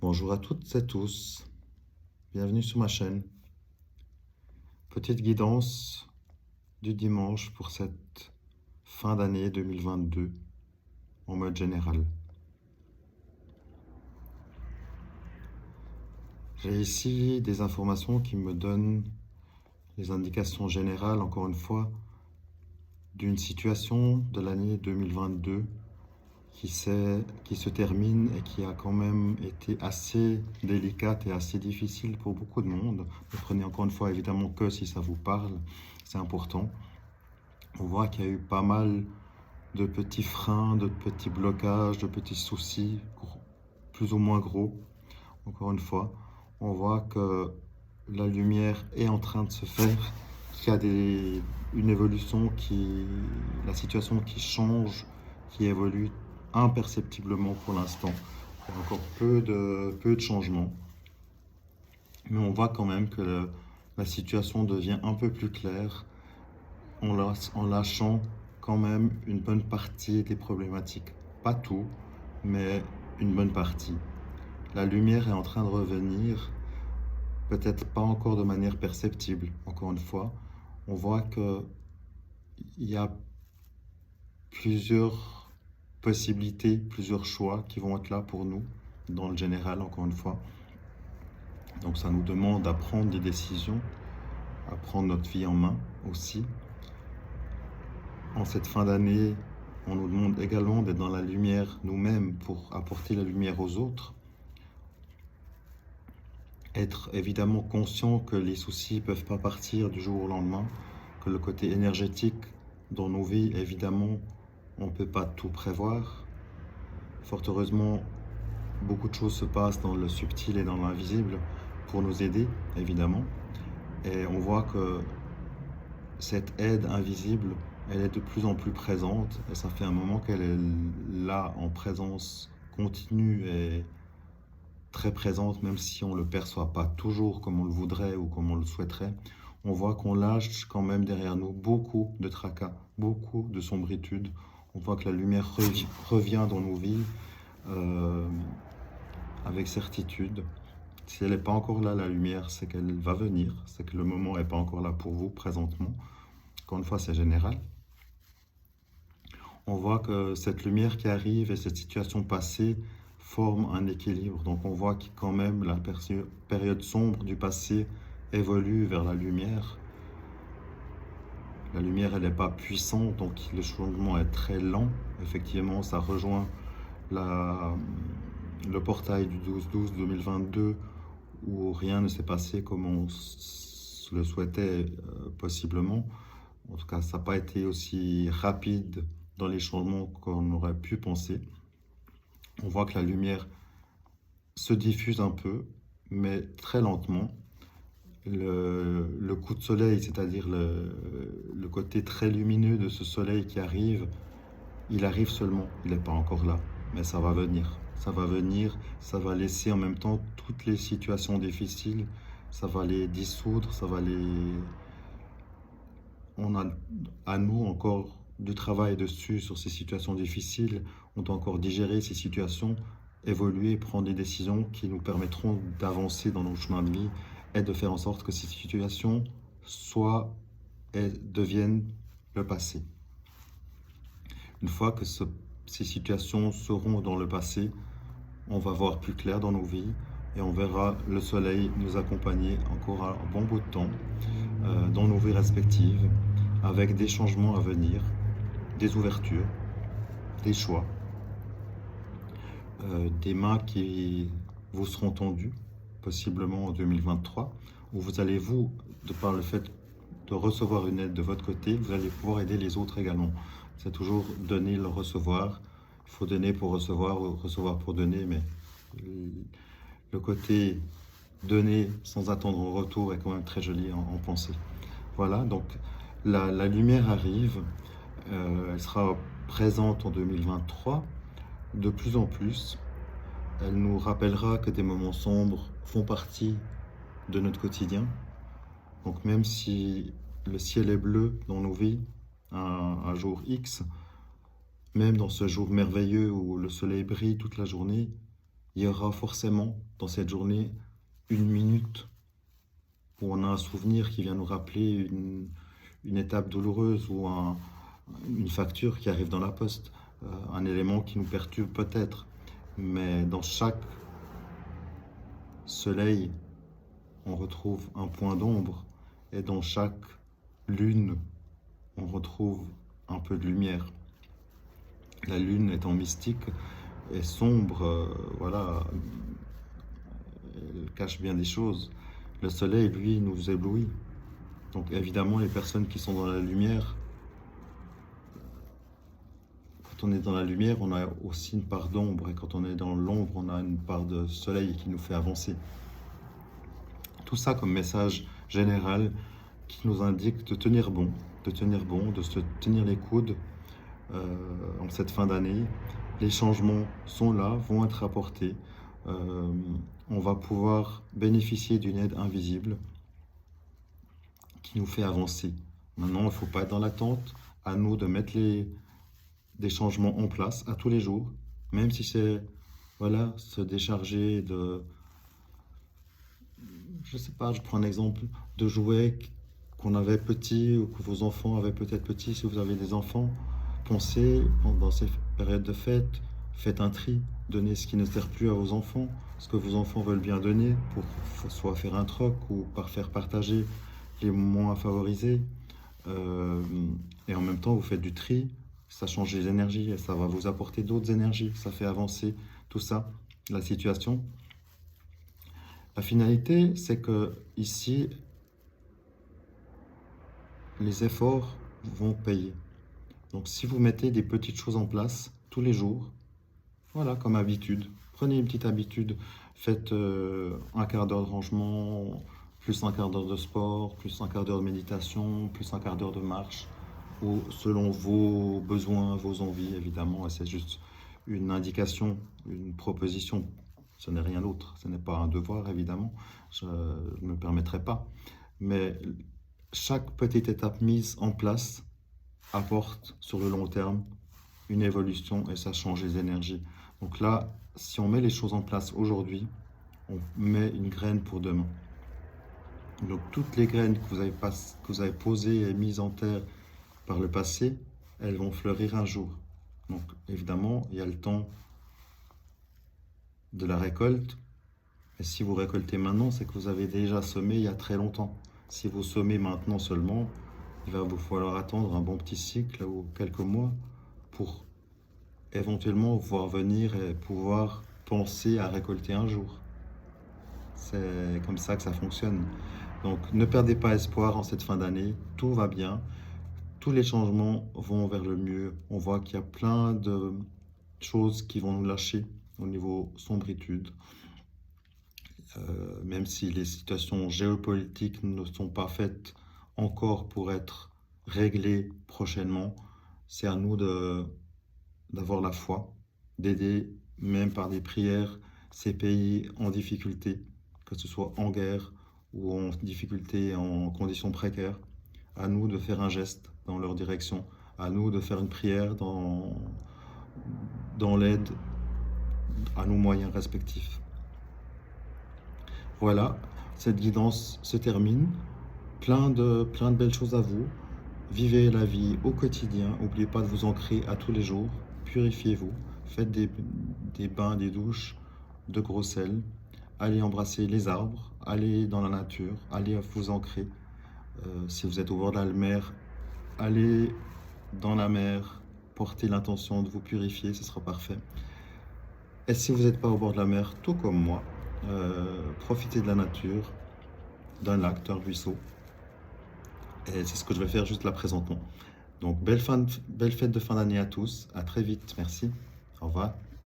Bonjour à toutes et tous, bienvenue sur ma chaîne. Petite guidance du dimanche pour cette fin d'année 2022 en mode général. J'ai ici des informations qui me donnent les indications générales, encore une fois, d'une situation de l'année 2022 qui se termine et qui a quand même été assez délicate et assez difficile pour beaucoup de monde. Ne prenez encore une fois évidemment que si ça vous parle, c'est important. On voit qu'il y a eu pas mal de petits freins, de petits blocages, de petits soucis, plus ou moins gros. Encore une fois, on voit que la lumière est en train de se faire, qu'il y a une évolution, la situation qui change, qui évolue imperceptiblement pour l'instant. Il y a encore peu de changements. Mais on voit quand même que la situation devient un peu plus claire en lâchant quand même une bonne partie des problématiques. Pas tout, mais une bonne partie. La lumière est en train de revenir, peut-être pas encore de manière perceptible, encore une fois. On voit qu'il y a plusieurs possibilités, plusieurs choix qui vont être là pour nous, dans le général, encore une fois. Donc ça nous demande à prendre des décisions, à prendre notre vie en main aussi. En cette fin d'année, on nous demande également d'être dans la lumière nous-mêmes pour apporter la lumière aux autres. Être évidemment conscient que les soucis ne peuvent pas partir du jour au lendemain, que le côté énergétique dans nos vies, évidemment, on ne peut pas tout prévoir. Fort heureusement, beaucoup de choses se passent dans le subtil et dans l'invisible pour nous aider, évidemment. Et on voit que cette aide invisible, elle est de plus en plus présente et ça fait un moment qu'elle est là en présence continue et très présente, même si on ne le perçoit pas toujours comme on le voudrait ou comme on le souhaiterait. On voit qu'on lâche quand même derrière nous beaucoup de tracas, beaucoup de sombritude. On voit que la lumière revient dans nos vies avec certitude. Si elle n'est pas encore là, la lumière, c'est qu'elle va venir, c'est que le moment n'est pas encore là pour vous présentement. Encore une fois, c'est général. On voit que cette lumière qui arrive et cette situation passée forment un équilibre. Donc on voit que quand même la période sombre du passé évolue vers la lumière. La lumière, elle n'est pas puissante, donc le changement est très lent. Effectivement, ça rejoint le portail du 12-12-2022 où rien ne s'est passé comme on le souhaitait possiblement. En tout cas, ça n'a pas été aussi rapide dans les changements qu'on aurait pu penser. On voit que la lumière se diffuse un peu, mais très lentement. Le coup de soleil, c'est-à-dire le côté très lumineux de ce soleil qui arrive, il arrive seulement, il n'est pas encore là, mais ça va venir. Ça va venir, ça va laisser en même temps toutes les situations difficiles, ça va les dissoudre, ça va les... On a à nous encore du travail dessus sur ces situations difficiles. On doit encore digérer ces situations, évoluer, prendre des décisions qui nous permettront d'avancer dans nos chemins de vie et de faire en sorte que ces situations deviennent le passé. Une fois que ces situations seront dans le passé, on va voir plus clair dans nos vies et on verra le soleil nous accompagner encore un bon bout de temps dans nos vies respectives, avec des changements à venir, des ouvertures, des choix, des mains qui vous seront tendues, possiblement en 2023, où vous allez de par le fait de recevoir une aide de votre côté, vous allez pouvoir aider les autres également. C'est toujours donner, le recevoir. Il faut donner pour recevoir ou recevoir pour donner, mais le côté donner sans attendre en retour est quand même très joli en pensée. Voilà, donc la lumière arrive, elle sera présente en 2023 de plus en plus. Elle nous rappellera que des moments sombres font partie de notre quotidien. Donc même si le ciel est bleu dans nos vies, un jour X, même dans ce jour merveilleux où le soleil brille toute la journée, il y aura forcément dans cette journée une minute où on a un souvenir qui vient nous rappeler une étape douloureuse ou une facture qui arrive dans la poste, un élément qui nous perturbe peut-être. Mais dans chaque soleil, on retrouve un point d'ombre et dans chaque lune, on retrouve un peu de lumière. La lune étant mystique et sombre, voilà, elle cache bien des choses. Le soleil, lui, nous éblouit. Donc évidemment, les personnes qui sont dans la lumière, quand on est dans la lumière, on a aussi une part d'ombre. Et quand on est dans l'ombre, on a une part de soleil qui nous fait avancer. Tout ça comme message général qui nous indique de tenir bon, de se tenir les coudes en cette fin d'année. Les changements sont là, vont être apportés. On va pouvoir bénéficier d'une aide invisible qui nous fait avancer. Maintenant, il ne faut pas être dans l'attente. À nous de mettre des changements en place à tous les jours, même si c'est voilà, se décharger de, je sais pas, je prends un exemple de jouets qu'on avait petits ou que vos enfants avaient peut-être petits, si vous avez des enfants, pensez pendant ces périodes de fête, faites un tri, donnez ce qui ne sert plus à vos enfants, ce que vos enfants veulent bien donner pour soit faire un troc ou par faire partager les moins favorisés. Euh, et en même temps, vous faites du tri, ça change les énergies et ça va vous apporter d'autres énergies, ça fait avancer tout ça, la situation. La finalité, c'est que ici, les efforts vont payer. Donc si vous mettez des petites choses en place tous les jours, voilà, comme habitude, prenez une petite habitude, faites un quart d'heure de rangement, plus un quart d'heure de sport, plus un quart d'heure de méditation, plus un quart d'heure de marche, ou selon vos besoins, vos envies, évidemment, et c'est juste une indication, une proposition. Ce n'est rien d'autre, ce n'est pas un devoir, évidemment, je ne me permettrai pas. Mais chaque petite étape mise en place apporte sur le long terme une évolution et ça change les énergies. Donc là, si on met les choses en place aujourd'hui, on met une graine pour demain. Donc toutes les graines que vous avez posées et mises en terre par le passé, elles vont fleurir un jour. Donc évidemment, il y a le temps de la récolte. Et si vous récoltez maintenant, c'est que vous avez déjà semé il y a très longtemps. Si vous semez maintenant seulement, il va vous falloir attendre un bon petit cycle ou quelques mois pour éventuellement voir venir et pouvoir penser à récolter un jour. C'est comme ça que ça fonctionne. Donc ne perdez pas espoir en cette fin d'année, tout va bien, tous les changements vont vers le mieux. On voit qu'il y a plein de choses qui vont nous lâcher au niveau sombritude. Même si les situations géopolitiques ne sont pas faites encore pour être réglées prochainement, c'est à nous d'avoir la foi, d'aider même par des prières ces pays en difficulté, que ce soit en guerre ou en difficulté, en conditions précaires. À nous de faire un geste dans leur direction, à nous de faire une prière dans l'aide à nos moyens respectifs. Voilà, cette guidance se termine. Plein de belles choses à vous. Vivez la vie au quotidien. N'oubliez pas de vous ancrer à tous les jours. Purifiez-vous. Faites des bains, des douches de gros sel. Allez embrasser les arbres. Allez dans la nature. Allez vous ancrer. Si vous êtes au bord de la mer, allez dans la mer. Portez l'intention de vous purifier. Ce sera parfait. Et si vous n'êtes pas au bord de la mer, tout comme moi, profitez de la nature, d'un lac, d'un ruisseau. Et c'est ce que je vais faire juste là présentement. Donc, belle fête de fin d'année à tous. À très vite. Merci. Au revoir.